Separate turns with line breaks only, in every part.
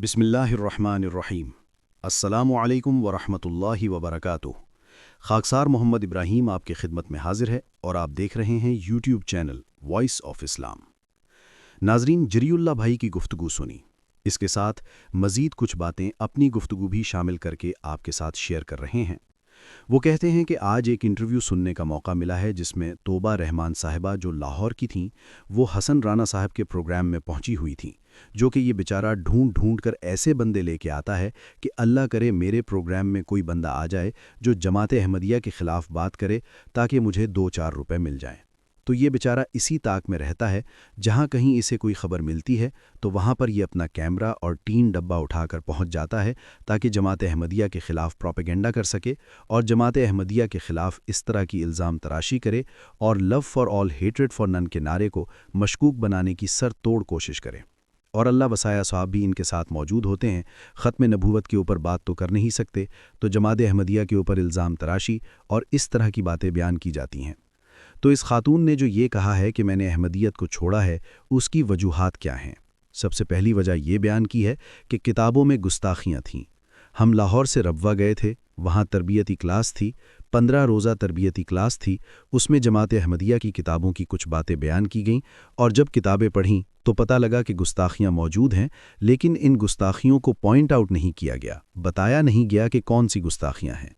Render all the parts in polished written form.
बिस्मिल्लाहिर्रहमानिर्रहीम। अस्सलामु अलैकुम वरहमतुल्लाहि वबरकातुह। खाकसार मोहम्मद इब्राहीम आपकी खिदमत में हाजिर है और आप देख रहे हैं YouTube channel voice of Islam. नाजरीन, जरीउल्लाह भाई की गुफ्तगू सुनी। इसके साथ मज़ीद कुछ बातें अपनी गुफ्तगू भी शामिल करके आपके साथ शेयर कर रहे हैं। वो कहते हैं कि आज एक इंटरव्यू सुनने का मौका मिला है जिसमें तोबा रहमान साहिबा जो लाहौर की थीं, वो हसन राना साहब के प्रोग्राम में पहुंची हुई थीं, जो कि ये बेचारा ढूंढ ढूंढ कर ऐसे बंदे लेके आता है कि अल्लाह करे मेरे प्रोग्राम में कोई बंदा आ जाए जो जमात अहमदिया के ख़िलाफ़ बात करे ताकि मुझे 2-4 रुपए मिल जाएं। तो ये बेचारा इसी ताक में रहता है, जहाँ कहीं इसे कोई ख़बर मिलती है तो वहाँ पर ये अपना कैमरा और टीन डब्बा उठाकर पहुँच जाता है ताकि जमात अहमदिया के ख़िलाफ़ प्रोपेगेंडा कर सके और जमात अहमदिया के ख़िलाफ़ इस तरह की इल्ज़ाम तराशी करे और love for all hatred for none के नारे को मशकूक बनाने की सर तोड़ कोशिश करे। और अल्लाह वसाया साहब भी इनके साथ मौजूद होते हैं। ख़त्म नबूवत के ऊपर बात तो कर नहीं सकते, तो जमात अहमदिया के ऊपर इल्ज़ाम तराशी और इस तरह की बातें बयान की जाती हैं। तो इस खातून ने जो ये कहा है कि मैंने अहमदियत को छोड़ा है, उसकी वजूहात क्या हैं? सबसे पहली वजह ये बयान की है कि किताबों में गुस्ताखियाँ थीं। हम लाहौर से रब्वा गए थे, वहाँ तरबियती क्लास थी, 15 रोज़ा तरबियती क्लास थी। उसमें जमात अहमदिया की किताबों की कुछ बातें बयान की गईं और जब किताबें पढ़ीं तो पता लगा कि गुस्ताखियाँ मौजूद हैं, लेकिन इन गुस्ताखियों को पॉइंट आउट नहीं किया गया, बताया नहीं गया कि कौन सी गुस्ताखियाँ हैं।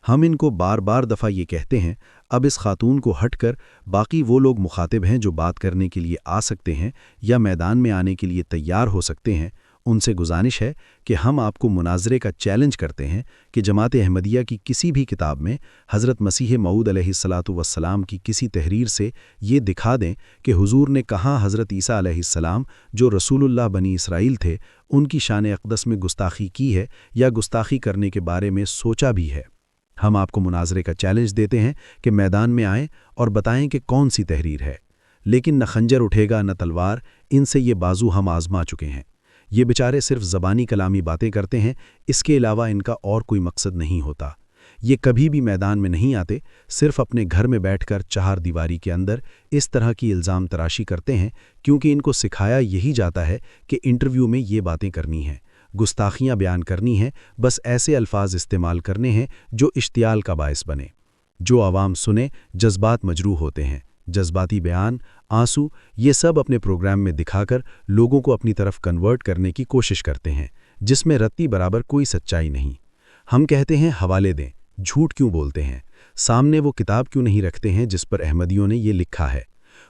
हम इनको बार बार दफ़ा ये कहते हैं। अब इस खातून को हटकर बाकी वो लोग मुखातिब हैं जो बात करने के लिए आ सकते हैं या मैदान में आने के लिए तैयार हो सकते हैं। उनसे गुजारिश है कि हम आपको मुनाजरे का चैलेंज करते हैं कि जमात अहमदिया की किसी भी किताब में हज़रत मसीह मऊद अलैहिस्सलातु वस्सलाम की किसी तहरीर से ये दिखा दें कि हुजूर ने कहाँ हज़रत ईसा अलैहिस्सलाम जो रसूलुल्लाह बनी इसराइल थे, उनकी शान अक़दस में गुस्ताखी की है या गुस्ताखी करने के बारे में सोचा भी है। हम आपको मुनाजरे का चैलेंज देते हैं कि मैदान में आएँ और बताएं कि कौन सी तहरीर है। लेकिन न खंजर उठेगा न तलवार, इनसे ये बाजू हम आजमा चुके हैं। ये बेचारे सिर्फ ज़बानी कलामी बातें करते हैं, इसके अलावा इनका और कोई मकसद नहीं होता। ये कभी भी मैदान में नहीं आते, सिर्फ अपने घर में बैठकर चार दीवारी के अंदर इस तरह की इल्ज़ाम तराशी करते हैं, क्योंकि इनको सिखाया यही जाता है कि इंटरव्यू में ये बातें करनी हैं, गुस्ताखियाँ बयान करनी हैं, बस ऐसे अल्फाज इस्तेमाल करने हैं जो इश्तियाल का बायस बने। जो आवाम सुने, जज्बात मजरूह होते हैं। जज्बाती बयान, आंसू, ये सब अपने प्रोग्राम में दिखाकर लोगों को अपनी तरफ कन्वर्ट करने की कोशिश करते हैं, जिसमें रत्ती बराबर कोई सच्चाई नहीं। हम कहते हैं हवाले दें, झूठ क्यों बोलते हैं? सामने वो किताब क्यों नहीं रखते हैं जिस पर अहमदियों ने ये लिखा है?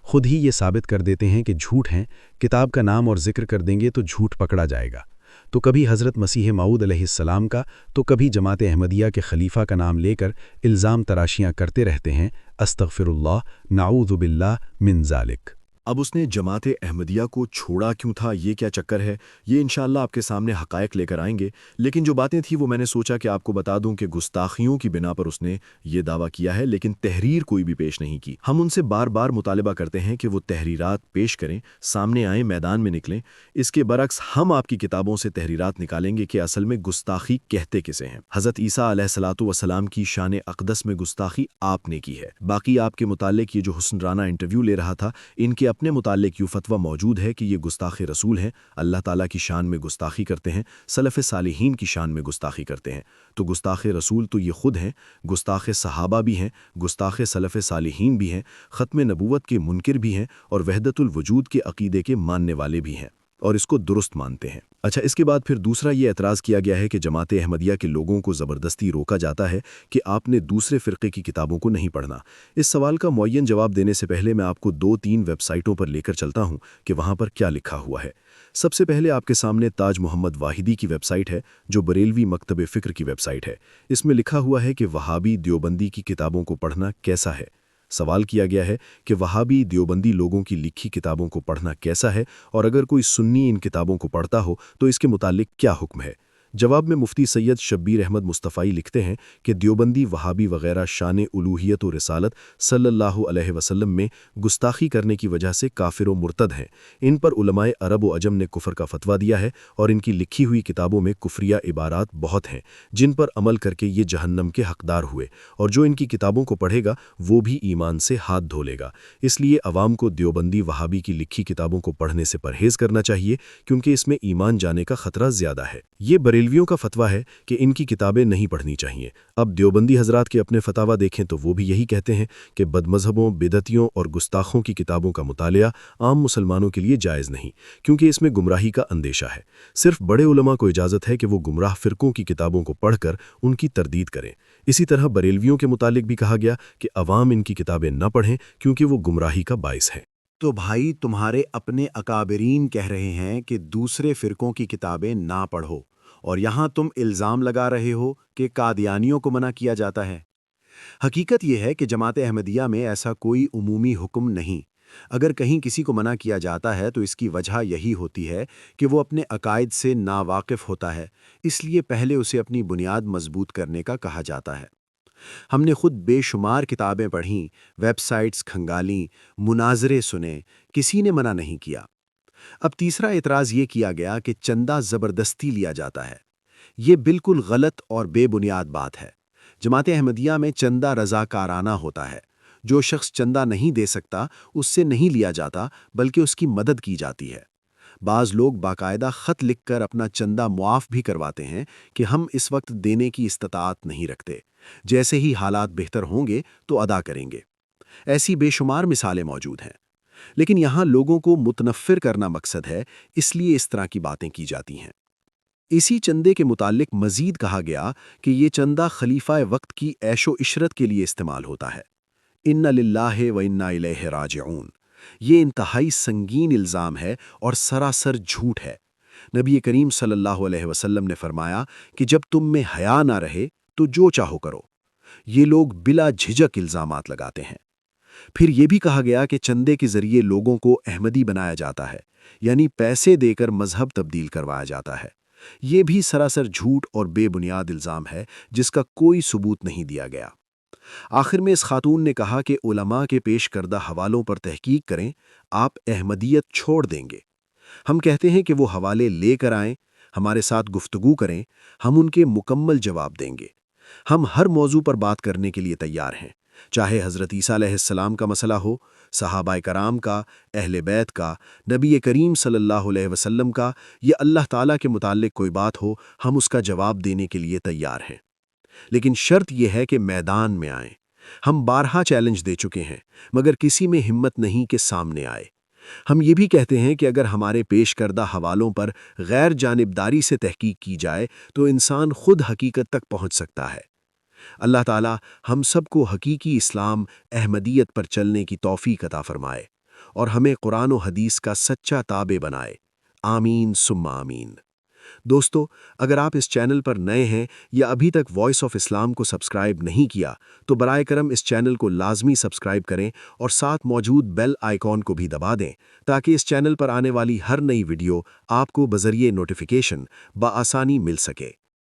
खुद ही ये साबित कर देते हैं कि झूठ हैं। किताब का नाम और जिक्र कर देंगे तो झूठ पकड़ा जाएगा। तो कभी हज़रत मसीह मऊद अलैहिस्सलाम का, तो कभी जमात अहमदिया के खलीफा का नाम लेकर इल्ज़ाम तराशियाँ करते रहते हैं। अस्तग़फिरुल्लाह, नाऊज़ु बिल्लाह मिन ज़ालिक।
अब उसने जमात अहमदिया को छोड़ा क्यों था, ये क्या चक्कर है, ये इंशाअल्लाह आपके सामने हक़ाइक़ लेकर आएंगे। लेकिन जो बातें थी वो मैंने सोचा कि आपको बता दूं कि गुस्ताखियों की बिना पर उसने ये दावा किया है, लेकिन तहरीर कोई भी पेश नहीं की। हम उनसे बार बार मुतालबा करते हैं कि वो तहरीरात पेश करें, सामने आएँ, मैदान में निकलें। इसके बरक्स हम आपकी किताबों से तहरीरात निकालेंगे कि असल में गुस्ताखी कहते किसे हैं। हज़रत ईसा अलैहिस्सलातु वस्सलाम की शान अक़दस में गुस्ताखी आपने की है। बाकी आपके मुताल्लिक़ ये जो हुस्न राना इंटरव्यू ले रहा था, इनके अपने मुताल्लिक़ यूँ फतवा मौजूद है कि ये गुस्ताख़ रसूल हैं, अल्लाह ताला की शान में गुस्ताखी करते हैं, सलफ़ सालिहीन की शान में गुस्ताखी करते हैं। तो गुस्ताख़ रसूल तो ये खुद हैं, गुस्ताख़ सहाबा भी हैं, गुस्ताख़ सलफ़ सालिहीन भी हैं, ख़त्म नबूवत के मुनकिर भी हैं और वहदतुल वजूद के अक़ीदे के मानने वाले भी हैं और इसको दुरुस्त मानते हैं। अच्छा, इसके बाद फिर दूसरा ये एतराज़ किया गया है कि जमात अहमदिया के लोगों को ज़बरदस्ती रोका जाता है कि आपने दूसरे फ़िरक़े की किताबों को नहीं पढ़ना। इस सवाल का मुअय्यन जवाब देने से पहले मैं आपको 2-3 वेबसाइटों पर लेकर चलता हूँ कि वहाँ पर क्या लिखा हुआ है। सबसे पहले आपके सामने ताज मोहम्मद वाहिदी की वेबसाइट है, जो बरेलवी मकतब फ़िक्र की वेबसाइट है। इसमें लिखा हुआ है कि वहाबी देवबंदी की किताबों को पढ़ना कैसा है। सवाल किया गया है कि वहाबी देवबंदी लोगों की लिखी किताबों को पढ़ना कैसा है और अगर कोई सुन्नी इन किताबों को पढ़ता हो तो इसके मुतालिक क्या हुक्म है। جواب میں مفتی سید شبیر احمد مصطفی لکھتے ہیں کہ دیوبندی وہابی وغیرہ شان الوہیت و رسالت صلی اللہ علیہ وسلم میں گستاخی کرنے کی وجہ سے کافر و مرتد ہیں۔ ان پر علماء عرب و عجم نے کفر کا فتویٰ دیا ہے اور ان کی لکھی ہوئی کتابوں میں کفریہ عبارات بہت ہیں جن پر عمل کر کے یہ جہنم کے حقدار ہوئے، اور جو ان کی کتابوں کو پڑھے گا وہ بھی ایمان سے ہاتھ دھو لے گا۔ اس لیے عوام کو دیوبندی وہابی کی لکھی کتابوں کو پڑھنے سے پرہیز کرنا چاہیے، کیونکہ اس میں ایمان جانے کا خطرہ زیادہ ہے۔ یہ بریلویوں کا فتویٰ ہے کہ ان کی کتابیں نہیں پڑھنی چاہیے۔ اب دیوبندی حضرات کے اپنے فتاویٰ دیکھیں تو وہ بھی یہی کہتے ہیں کہ بدمذہبوں، بدعتیوں اور گستاخوں کی کتابوں کا مطالعہ عام مسلمانوں کے لیے جائز نہیں، کیونکہ اس میں گمراہی کا اندیشہ ہے۔ صرف بڑے علماء کو اجازت ہے کہ وہ گمراہ فرقوں کی کتابوں کو پڑھ کر ان کی تردید کریں۔ اسی طرح بریلویوں کے متعلق بھی کہا گیا کہ عوام ان کی کتابیں نہ پڑھیں کیونکہ وہ گمراہی کا باعث ہیں۔
تو بھائی، تمہارے اپنے اکابرین کہہ رہے ہیں کہ دوسرے فرقوں کی کتابیں نہ پڑھو، اور یہاں تم الزام لگا رہے ہو کہ قادیانیوں کو منع کیا جاتا ہے۔ حقیقت یہ ہے کہ جماعت احمدیہ میں ایسا کوئی عمومی حکم نہیں۔ اگر کہیں کسی کو منع کیا جاتا ہے تو اس کی وجہ یہی ہوتی ہے کہ وہ اپنے عقائد سے ناواقف ہوتا ہے، اس لیے پہلے اسے اپنی بنیاد مضبوط کرنے کا کہا جاتا ہے۔ ہم نے خود بے شمار کتابیں پڑھیں، ویب سائٹس کھنگالیں، مناظرے سنے، کسی نے منع نہیں کیا۔ اب تیسرا اعتراض یہ کیا گیا کہ چندہ زبردستی لیا جاتا ہے۔ یہ بالکل غلط اور بے بنیاد بات ہے۔ جماعت احمدیہ میں چندہ رضاکارانہ ہوتا ہے۔ جو شخص چندہ نہیں دے سکتا اس سے نہیں لیا جاتا، بلکہ اس کی مدد کی جاتی ہے۔ بعض لوگ باقاعدہ خط لکھ کر اپنا چندہ معاف بھی کرواتے ہیں کہ ہم اس وقت دینے کی استطاعت نہیں رکھتے، جیسے ہی حالات بہتر ہوں گے تو ادا کریں گے۔ ایسی بے شمار مثالیں موجود ہیں، لیکن یہاں لوگوں کو متنفر کرنا مقصد ہے، اس لیے اس طرح کی باتیں کی جاتی ہیں۔ اسی چندے کے متعلق مزید کہا گیا کہ یہ چندہ خلیفہ وقت کی عیش و عشرت کے لیے استعمال ہوتا ہے۔ ان للہ و انا الیہ راجعون۔ یہ انتہائی سنگین الزام ہے اور سراسر جھوٹ ہے۔ نبی کریم صلی اللہ علیہ وسلم نے فرمایا کہ جب تم میں حیا نہ رہے تو جو چاہو کرو۔ یہ لوگ بلا جھجک الزامات لگاتے ہیں۔ پھر یہ بھی کہا گیا کہ چندے کے ذریعے لوگوں کو احمدی بنایا جاتا ہے، یعنی پیسے دے کر مذہب تبدیل کروایا جاتا ہے۔ یہ بھی سراسر جھوٹ اور بے بنیاد الزام ہے جس کا کوئی ثبوت نہیں دیا گیا۔ آخر میں اس خاتون نے کہا کہ علماء کے پیش کردہ حوالوں پر تحقیق کریں، آپ احمدیت چھوڑ دیں گے۔ ہم کہتے ہیں کہ وہ حوالے لے کر آئیں، ہمارے ساتھ گفتگو کریں، ہم ان کے مکمل جواب دیں گے۔ ہم ہر موضوع پر بات کرنے کے لیے تیار ہیں، چاہے حضرت عیسیٰ علیہ السلام کا مسئلہ ہو، صحابہ کرام کا، اہل بیت کا، نبی کریم صلی اللہ علیہ وسلم کا، یا اللہ تعالیٰ کے متعلق کوئی بات ہو، ہم اس کا جواب دینے کے لیے تیار ہیں۔ لیکن شرط یہ ہے کہ میدان میں آئیں۔ ہم بارہا چیلنج دے چکے ہیں، مگر کسی میں ہمت نہیں کہ سامنے آئے۔ ہم یہ بھی کہتے ہیں کہ اگر ہمارے پیش کردہ حوالوں پر غیر جانبداری سے تحقیق کی جائے تو انسان خود حقیقت تک پہنچ سکتا ہے۔ اللہ تعالی ہم سب کو حقیقی اسلام احمدیت پر چلنے کی توفیق عطا فرمائے اور ہمیں قرآن و حدیث کا سچا تابع بنائے۔ آمین ثم آمین۔ دوستو، اگر آپ اس چینل پر نئے ہیں یا ابھی تک وائس آف اسلام کو سبسکرائب نہیں کیا تو برائے کرم اس چینل کو لازمی سبسکرائب کریں اور ساتھ موجود بیل آئیکن کو بھی دبا دیں تاکہ اس چینل پر آنے والی ہر نئی ویڈیو آپ کو بذریعہ نوٹیفیکیشن بآسانی مل سکے۔